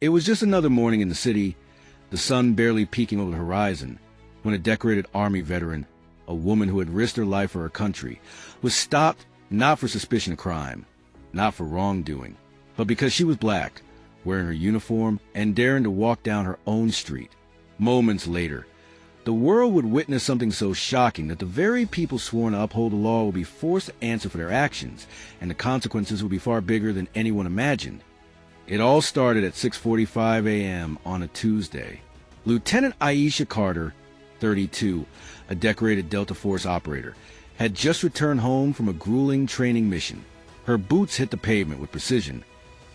It was just another morning in the city, the sun barely peeking over the horizon, when a decorated Army veteran, a woman who had risked her life for her country, was stopped not for suspicion of crime, not for wrongdoing, but because she was black, wearing her uniform and daring to walk down her own street. Moments later, the world would witness something so shocking that the very people sworn to uphold the law would be forced to answer for their actions, and the consequences would be far bigger than anyone imagined. It all started at 6:45 a.m. on a Tuesday. Lieutenant Aisha Carter, 32, a decorated Delta Force operator, had just returned home from a grueling training mission. Her boots hit the pavement with precision,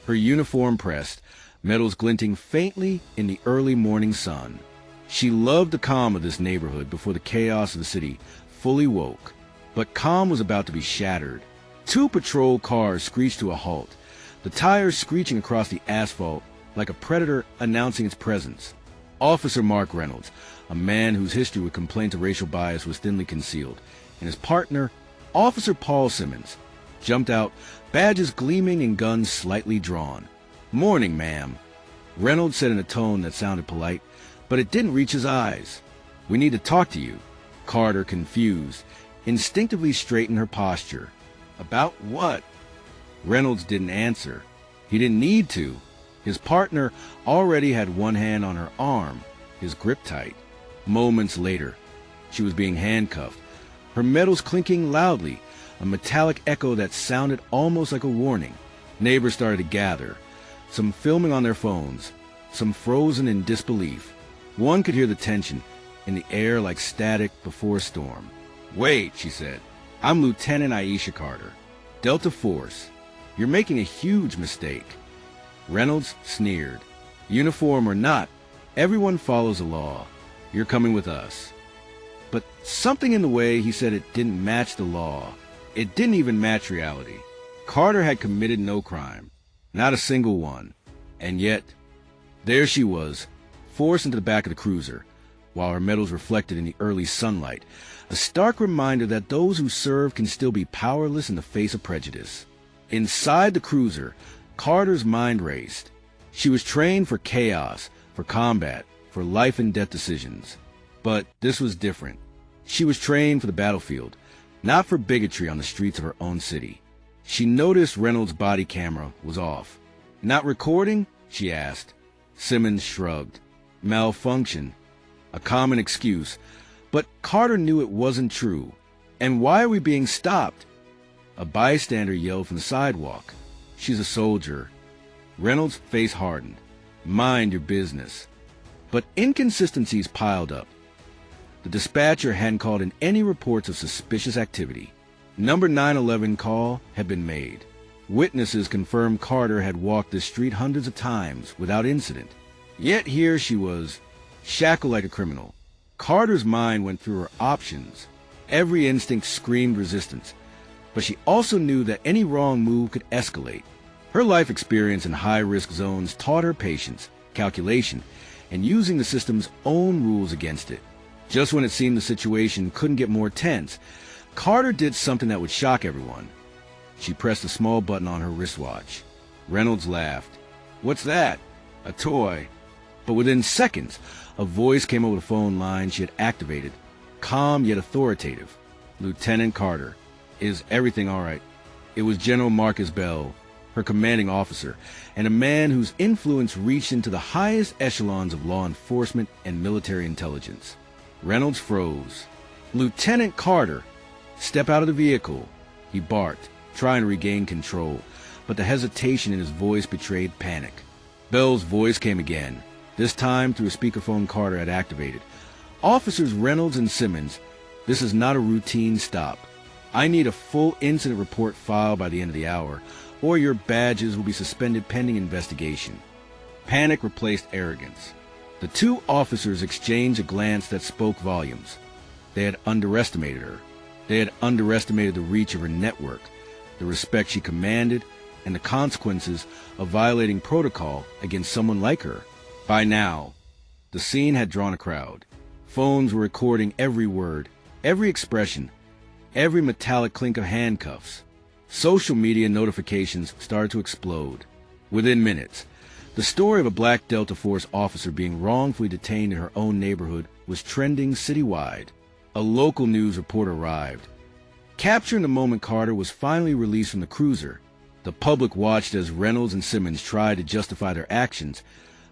her uniform pressed, metals glinting faintly in the early morning sun. She loved the calm of this neighborhood before the chaos of the city fully woke. But calm was about to be shattered. Two patrol cars screeched to a halt, the tires screeching across the asphalt like a predator announcing its presence. Officer Mark Reynolds, a man whose history with complaints of racial bias was thinly concealed, and his partner, Officer Paul Simmons, jumped out, badges gleaming and guns slightly drawn. "Morning, ma'am," Reynolds said in a tone that sounded polite, but it didn't reach his eyes. "We need to talk to you." Carter, confused, instinctively straightened her posture. "About what?" Reynolds didn't answer. He didn't need to. His partner already had one hand on her arm, his grip tight. Moments later, she was being handcuffed, her metals clinking loudly, a metallic echo that sounded almost like a warning. Neighbors started to gather, some filming on their phones, some frozen in disbelief. One could hear the tension in the air like static before a storm. "Wait," she said. "I'm Lieutenant Aisha Carter, Delta Force. You're making a huge mistake." Reynolds sneered. "Uniform or not, everyone follows the law. You're coming with us." But something in the way he said it didn't match the law. It didn't even match reality. Carter had committed no crime, not a single one. And yet, there she was, forced into the back of the cruiser, while her medals reflected in the early sunlight, a stark reminder that those who serve can still be powerless in the face of prejudice. Inside the cruiser, Carter's mind raced. She was trained for chaos, for combat, for life and death decisions. But this was different. She was trained for the battlefield, not for bigotry on the streets of her own city. She noticed Reynolds' body camera was off. "Not recording?" she asked. Simmons shrugged. "Malfunction." A common excuse, but Carter knew it wasn't true. "And why are we being stopped?" A bystander yelled from the sidewalk. "She's a soldier." Reynolds' face hardened. "Mind your business." But inconsistencies piled up. The dispatcher hadn't called in any reports of suspicious activity. Number 911 call had been made. Witnesses confirmed Carter had walked this street hundreds of times without incident. Yet here she was, shackled like a criminal. Carter's mind went through her options. Every instinct screamed resistance. But she also knew that any wrong move could escalate. Her life experience in high-risk zones taught her patience, calculation, and using the system's own rules against it. Just when it seemed the situation couldn't get more tense, Carter did something that would shock everyone. She pressed a small button on her wristwatch. Reynolds laughed. "What's that?" "A toy." But within seconds, a voice came over the phone line she had activated, calm yet authoritative. "Lieutenant Carter, is everything all right?" It was General Marcus Bell, her commanding officer, and a man whose influence reached into the highest echelons of law enforcement and military intelligence. Reynolds froze. "Lieutenant Carter, step out of the vehicle," he barked, trying to regain control, but the hesitation in his voice betrayed panic. Bell's voice came again, this time through a speakerphone Carter had activated. "Officers Reynolds and Simmons, this is not a routine stop. I need a full incident report filed by the end of the hour, or your badges will be suspended pending investigation." Panic replaced arrogance. The two officers exchanged a glance that spoke volumes. They had underestimated her. They had underestimated the reach of her network, the respect she commanded, and the consequences of violating protocol against someone like her. By now, the scene had drawn a crowd. Phones were recording every word, every expression, every metallic clink of handcuffs. Social media notifications started to explode. Within minutes, The story of a black Delta Force officer being wrongfully detained in her own neighborhood was trending citywide. A local news reporter arrived. Capturing the moment Carter was finally released from the cruiser, the public watched as Reynolds and Simmons tried to justify their actions,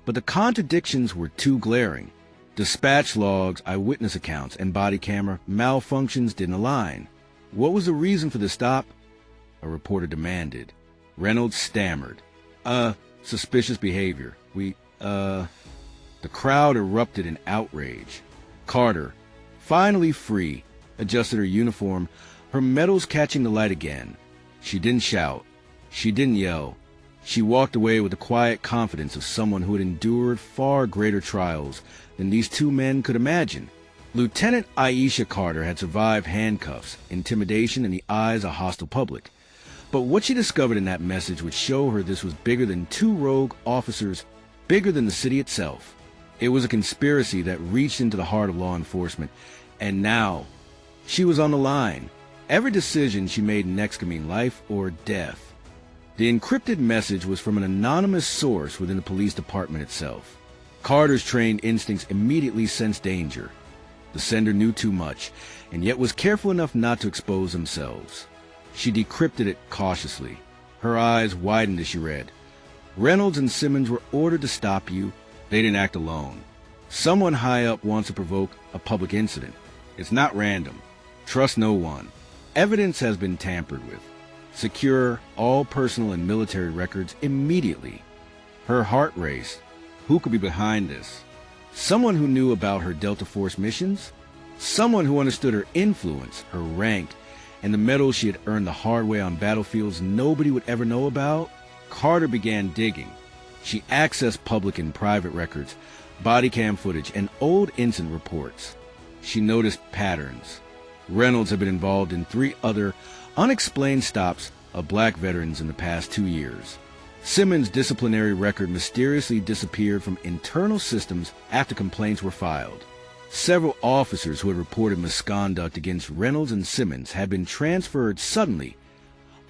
but the contradictions were too glaring. Dispatch logs, eyewitness accounts, and body camera malfunctions didn't align. What was the reason for the stop? A reporter demanded. Reynolds stammered. Suspicious behavior. The crowd erupted in outrage. Carter, finally free, adjusted her uniform, her medals catching the light again. She didn't shout. She didn't yell. She walked away with the quiet confidence of someone who had endured far greater trials than these two men could imagine. Lieutenant Aisha Carter had survived handcuffs, intimidation, and the eyes of a hostile public. But what she discovered in that message would show her this was bigger than two rogue officers, bigger than the city itself. It was a conspiracy that reached into the heart of law enforcement, and now she was on the line. Every decision she made next could mean life or death. The encrypted message was from an anonymous source within the police department itself. Carter's trained instincts immediately sensed danger. The sender knew too much, and yet was careful enough not to expose themselves. She decrypted it cautiously. Her eyes widened as she read. Reynolds and Simmons were ordered to stop you. They didn't act alone. Someone high up wants to provoke a public incident. It's not random. Trust no one. Evidence has been tampered with. Secure all personal and military records immediately. Her heart raced. Who could be behind this? Someone who knew about her Delta Force missions? Someone who understood her influence, her rank, and the medals she had earned the hard way on battlefields nobody would ever know about? Carter began digging. She accessed public and private records, body cam footage, and old incident reports. She noticed patterns. Reynolds had been involved in 3 other unexplained stops of black veterans in the past 2 years. Simmons' disciplinary record mysteriously disappeared from internal systems after complaints were filed. Several officers who had reported misconduct against Reynolds and Simmons had been transferred suddenly,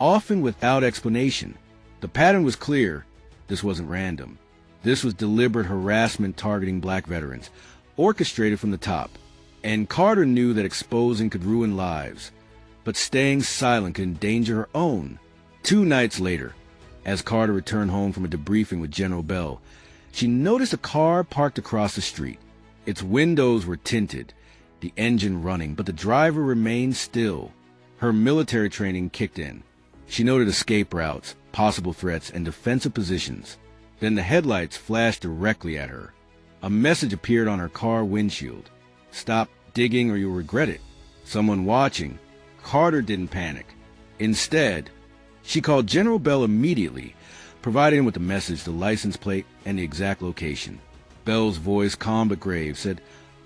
often without explanation. The pattern was clear. This wasn't random. This was deliberate harassment targeting black veterans, orchestrated from the top. And Carter knew that exposing could ruin lives, but staying silent could endanger her own. 2 nights later, as Carter returned home from a debriefing with General Bell, she noticed a car parked across the street. Its windows were tinted, the engine running, but the driver remained still. Her military training kicked in. She noted escape routes, possible threats, and defensive positions. Then the headlights flashed directly at her. A message appeared on her car windshield. Stop digging or you'll regret it. Someone watching. Carter didn't panic. Instead, she called General Bell immediately, providing him with the message, the license plate, and the exact location. Bell's voice, calm but grave, said,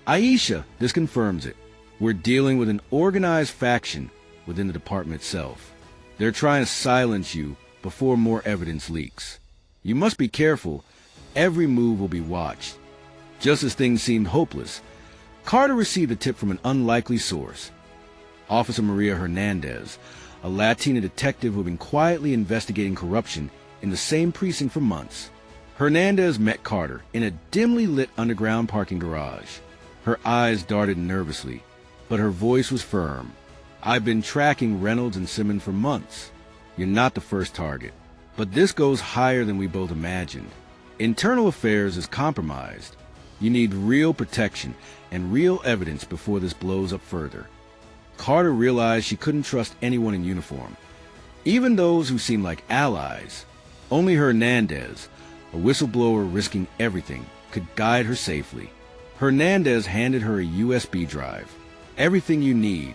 "Aisha, this confirms it. We're dealing with an organized faction within the department itself. They're trying to silence you before more evidence leaks. You must be careful. Every move will be watched." Just as things seemed hopeless, Carter received a tip from an unlikely source. Officer Maria Hernandez, a Latina detective who had been quietly investigating corruption in the same precinct for months. Hernandez met Carter in a dimly lit underground parking garage. Her eyes darted nervously, but her voice was firm. "I've been tracking Reynolds and Simmons for months. You're not the first target, but this goes higher than we both imagined. Internal affairs is compromised. You need real protection and real evidence before this blows up further." Carter realized she couldn't trust anyone in uniform, even those who seemed like allies. Only Hernandez, a whistleblower risking everything, could guide her safely. Hernandez handed her a USB drive. Everything you need,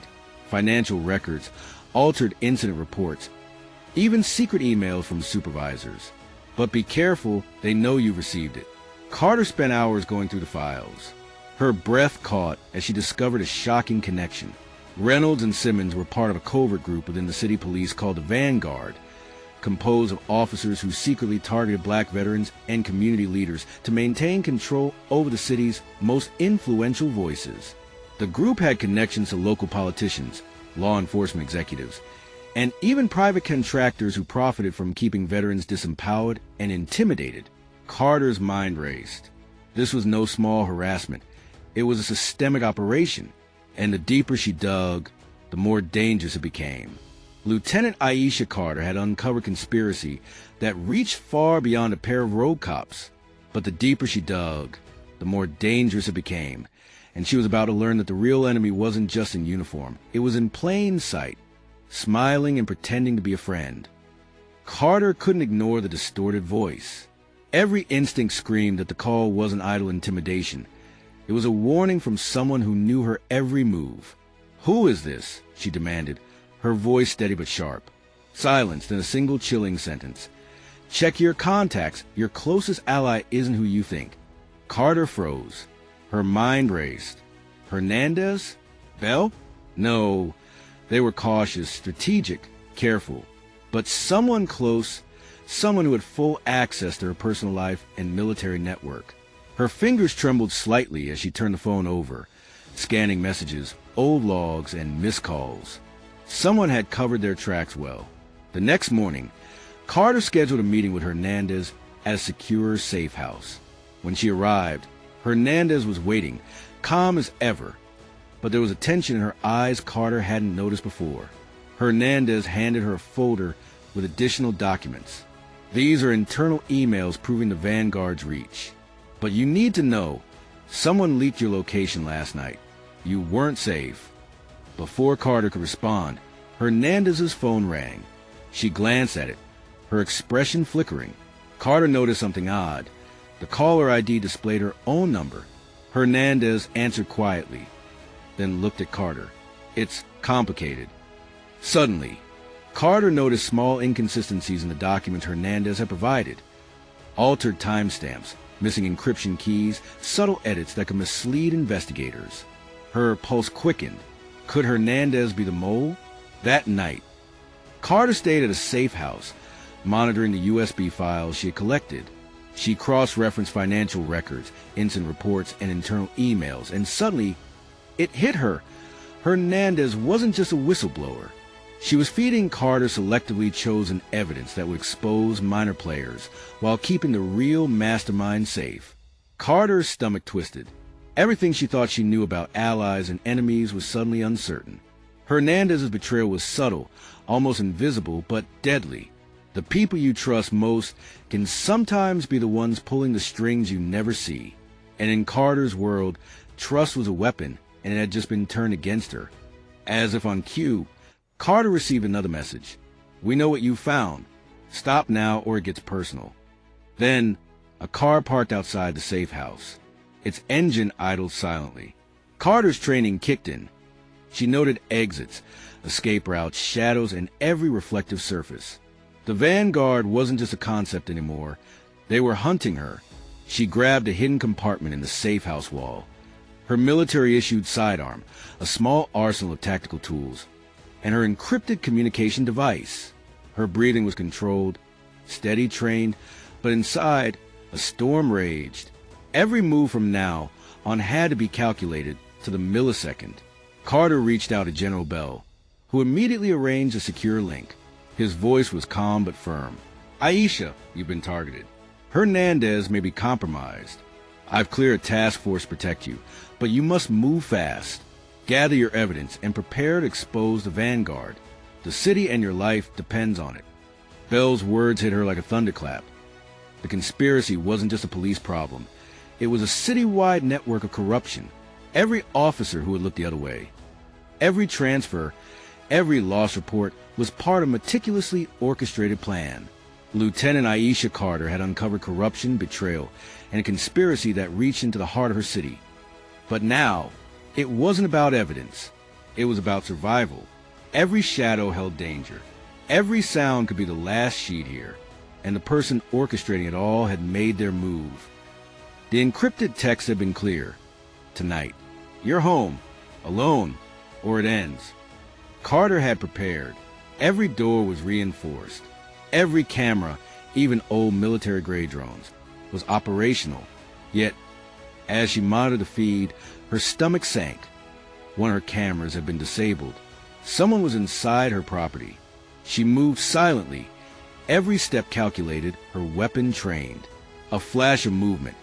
financial records, altered incident reports, even secret emails from supervisors. But be careful, they know you received it. Carter spent hours going through the files. Her breath caught as she discovered a shocking connection. Reynolds and Simmons were part of a covert group within the city police called the Vanguard, composed of officers who secretly targeted black veterans and community leaders to maintain control over the city's most influential voices. The group had connections to local politicians, law enforcement executives, and even private contractors who profited from keeping veterans disempowered and intimidated. Carter's mind raced. This was no small harassment. It was a systemic operation, and the deeper she dug, the more dangerous it became. Lieutenant Aisha Carter had uncovered conspiracy that reached far beyond a pair of road cops. But the deeper she dug, the more dangerous it became, and she was about to learn that the real enemy wasn't just in uniform. It was in plain sight, smiling and pretending to be a friend. Carter couldn't ignore the distorted voice. Every instinct screamed that the call wasn't idle intimidation. It was a warning from someone who knew her every move. "Who is this?" she demanded, her voice steady but sharp. Silenced in a single chilling sentence. "Check your contacts. Your closest ally isn't who you think." Carter froze. Her mind raced. Hernandez? Bell? No. They were cautious, strategic, careful. But someone close, someone who had full access to her personal life and military network. Her fingers trembled slightly as she turned the phone over, scanning messages, old logs, and missed calls. Someone had covered their tracks well. The next morning, Carter scheduled a meeting with Hernandez at a secure safe house. When she arrived, Hernandez was waiting, calm as ever, but there was a tension in her eyes Carter hadn't noticed before. Hernandez handed her a folder with additional documents. "These are internal emails proving the Vanguard's reach. But you need to know, someone leaked your location last night. You weren't safe." Before Carter could respond, Hernandez's phone rang. She glanced at it, her expression flickering. Carter noticed something odd. The caller ID displayed her own number. Hernandez answered quietly, then looked at Carter. "It's complicated." Suddenly, Carter noticed small inconsistencies in the documents Hernandez had provided. Altered timestamps, missing encryption keys, subtle edits that could mislead investigators. Her pulse quickened. Could Hernandez be the mole? That night, Carter stayed at a safe house, monitoring the USB files she had collected. She cross-referenced financial records, incident reports, and internal emails, and suddenly, it hit her. Hernandez wasn't just a whistleblower. She was feeding Carter selectively chosen evidence that would expose minor players while keeping the real mastermind safe. Carter's stomach twisted. Everything she thought she knew about allies and enemies was suddenly uncertain. Hernandez's betrayal was subtle, almost invisible, but deadly. The people you trust most can sometimes be the ones pulling the strings you never see. And in Carter's world, trust was a weapon, and it had just been turned against her. As if on cue, Carter received another message. "We know what you found. Stop now or it gets personal." Then, a car parked outside the safe house. Its engine idled silently. Carter's training kicked in. She noted exits, escape routes, shadows, and every reflective surface. The Vanguard wasn't just a concept anymore. They were hunting her. She grabbed a hidden compartment in the safe house wall. Her military-issued sidearm, a small arsenal of tactical tools, and her encrypted communication device. Her breathing was controlled, steady, trained, but inside, a storm raged. Every move from now on had to be calculated to the millisecond. Carter reached out to General Bell, who immediately arranged a secure link. His voice was calm but firm. "Aisha, you've been targeted. Hernandez may be compromised. I've cleared a task force to protect you, but you must move fast. Gather your evidence and prepare to expose the Vanguard. The city and your life depends on it." Bell's words hit her like a thunderclap. The conspiracy wasn't just a police problem. It was a citywide network of corruption. Every officer who would look the other way, every transfer, every loss report was part of a meticulously orchestrated plan. Lieutenant Aisha Carter had uncovered corruption, betrayal, and a conspiracy that reached into the heart of her city. But now, it wasn't about evidence. It was about survival. Every shadow held danger. Every sound could be the last she'd hear. And the person orchestrating it all had made their move. The encrypted text had been clear. "Tonight. You're home. Alone. Or it ends." Carter had prepared. Every door was reinforced. Every camera, even old military-grade drones, was operational. Yet, as she monitored the feed, her stomach sank. One of her cameras had been disabled. Someone was inside her property. She moved silently, every step calculated, her weapon trained. A flash of movement,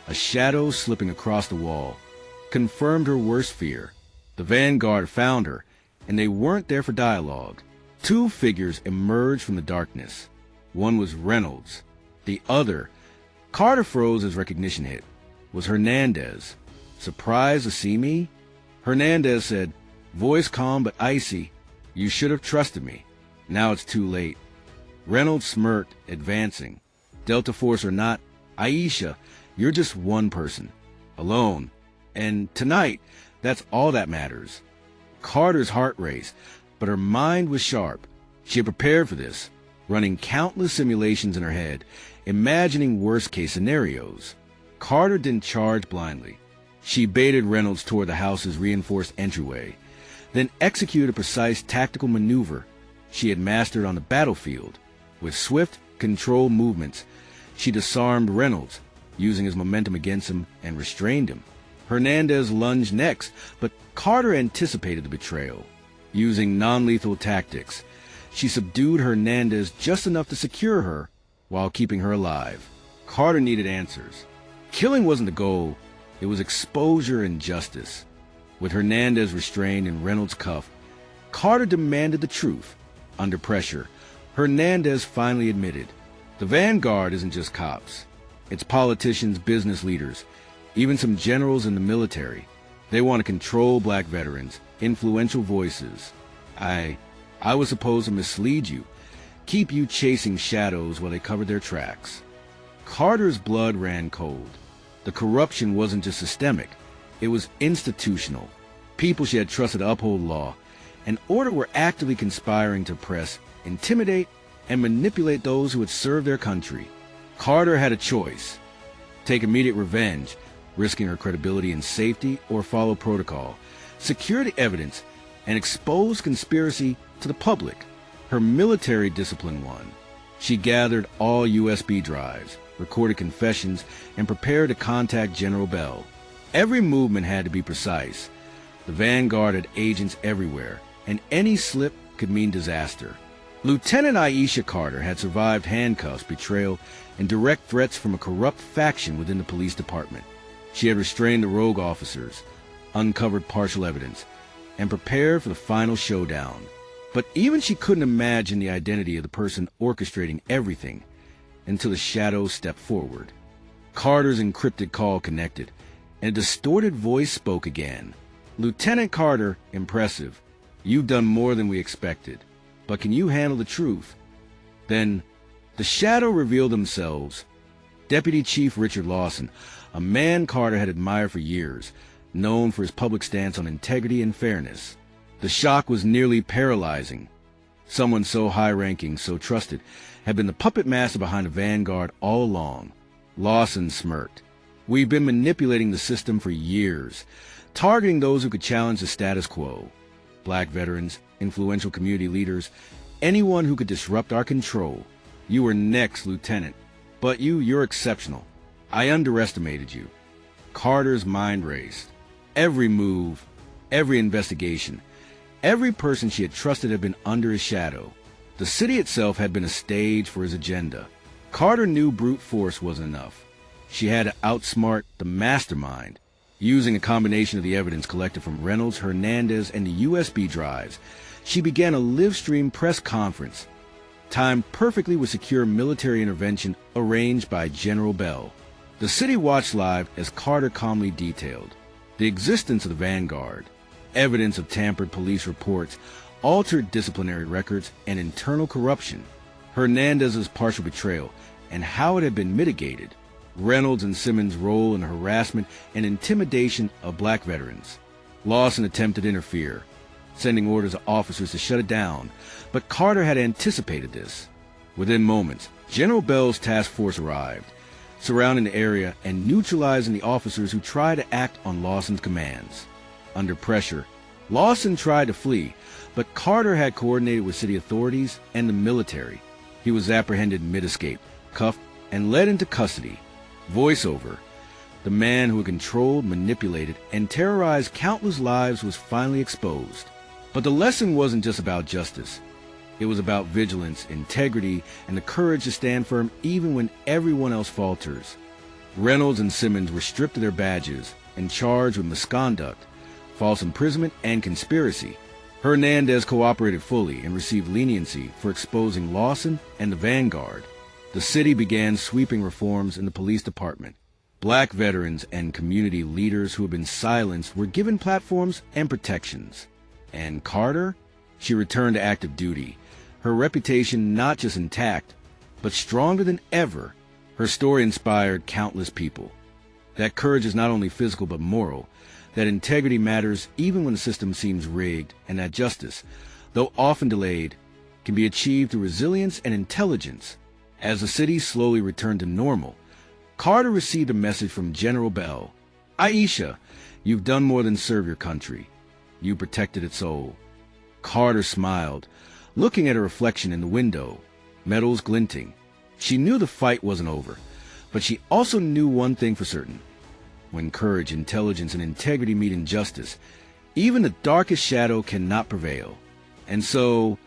a shadow slipping across the wall, confirmed her worst fear. The Vanguard found her, and they weren't there for dialogue. Two figures emerged from the darkness. One was Reynolds. The other, Carter froze as recognition hit, was Hernandez. Surprised to see me? Hernandez said, voice calm but icy, "You should have trusted me. Now it's too late." Reynolds smirked, advancing. "Delta Force or not, Aisha, you're just one person, alone. And tonight, that's all that matters." Carter's heart raced, but her mind was sharp. She had prepared for this, running countless simulations in her head, imagining worst-case scenarios. Carter didn't charge blindly. She baited Reynolds toward the house's reinforced entryway, then executed a precise tactical maneuver she had mastered on the battlefield. With swift, controlled movements, she disarmed Reynolds, using his momentum against him, and restrained him. Hernandez lunged next, but Carter anticipated the betrayal. Using non-lethal tactics, she subdued Hernandez just enough to secure her while keeping her alive. Carter needed answers. Killing wasn't the goal. It was exposure and justice. With Hernandez restrained and Reynolds cuffed, Carter demanded the truth. Under pressure, Hernandez finally admitted, the Vanguard isn't just cops. It's politicians, business leaders, even some generals in the military. They want to control black veterans, influential voices. I was supposed to mislead you, keep you chasing shadows while they covered their tracks. Carter's blood ran cold. The corruption wasn't just systemic, it was institutional. People she had trusted to uphold law and order were actively conspiring to oppress, intimidate, and manipulate those who had served their country. Carter had a choice: take immediate revenge, risking her credibility and safety, or follow protocol, secure the evidence, and expose conspiracy to the public. Her military discipline won. She gathered all USB drives, recorded confessions, and prepared to contact General Bell. Every movement had to be precise. The Vanguard had agents everywhere, and any slip could mean disaster. Lieutenant Aisha Carter had survived handcuffs, betrayal, and direct threats from a corrupt faction within the police department. She had restrained the rogue officers, uncovered partial evidence, and prepared for the final showdown. But even she couldn't imagine the identity of the person orchestrating everything until the shadow stepped forward. Carter's encrypted call connected, and a distorted voice spoke again. "Lieutenant Carter, impressive. You've done more than we expected. But can you handle the truth?" Then, the shadow revealed themselves. Deputy Chief Richard Lawson, a man Carter had admired for years, known for his public stance on integrity and fairness. The shock was nearly paralyzing. Someone so high-ranking, so trusted, had been the puppet master behind the Vanguard all along. Lawson smirked. "We've been manipulating the system for years, targeting those who could challenge the status quo. Black veterans, influential community leaders, anyone who could disrupt our control. You were next, Lieutenant. But you're exceptional. I underestimated you." Carter's mind raced. Every move, every investigation, every person she had trusted had been under his shadow. The city itself had been a stage for his agenda. Carter knew brute force wasn't enough. She had to outsmart the mastermind. Using a combination of the evidence collected from Reynolds, Hernandez, and the USB drives, she began a live-stream press conference, timed perfectly with secure military intervention arranged by General Bell. The city watched live as Carter calmly detailed the existence of the Vanguard, evidence of tampered police reports, altered disciplinary records, and internal corruption, Hernandez's partial betrayal, and how it had been mitigated, Reynolds and Simmons' role in the harassment and intimidation of black veterans. Lawson attempted to interfere, sending orders to officers to shut it down, but Carter had anticipated this. Within moments, General Bell's task force arrived, surrounding the area and neutralizing the officers who tried to act on Lawson's commands. Under pressure, Lawson tried to flee, but Carter had coordinated with city authorities and the military. He was apprehended mid-escape, cuffed, and led into custody. Voiceover. The man who had controlled, manipulated, and terrorized countless lives was finally exposed. But the lesson wasn't just about justice. It was about vigilance, integrity, and the courage to stand firm even when everyone else falters. Reynolds and Simmons were stripped of their badges and charged with misconduct, false imprisonment, and conspiracy. Hernandez cooperated fully and received leniency for exposing Lawson and the Vanguard. The city began sweeping reforms in the police department. Black veterans and community leaders who had been silenced were given platforms and protections. And Carter? She returned to active duty, her reputation not just intact, but stronger than ever. Her story inspired countless people. That courage is not only physical but moral, that integrity matters even when the system seems rigged, and that justice, though often delayed, can be achieved through resilience and intelligence. As the city slowly returned to normal, Carter received a message from General Bell. "Aisha, you've done more than serve your country. You protected its soul." Carter smiled, looking at her reflection in the window, medals glinting. She knew the fight wasn't over, but she also knew one thing for certain. When courage, intelligence, and integrity meet injustice, even the darkest shadow cannot prevail. And so,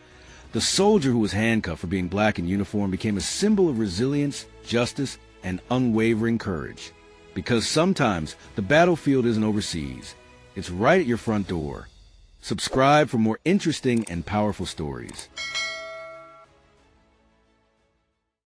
the soldier who was handcuffed for being black in uniform became a symbol of resilience, justice, and unwavering courage. Because sometimes the battlefield isn't overseas. It's right at your front door. Subscribe for more interesting and powerful stories.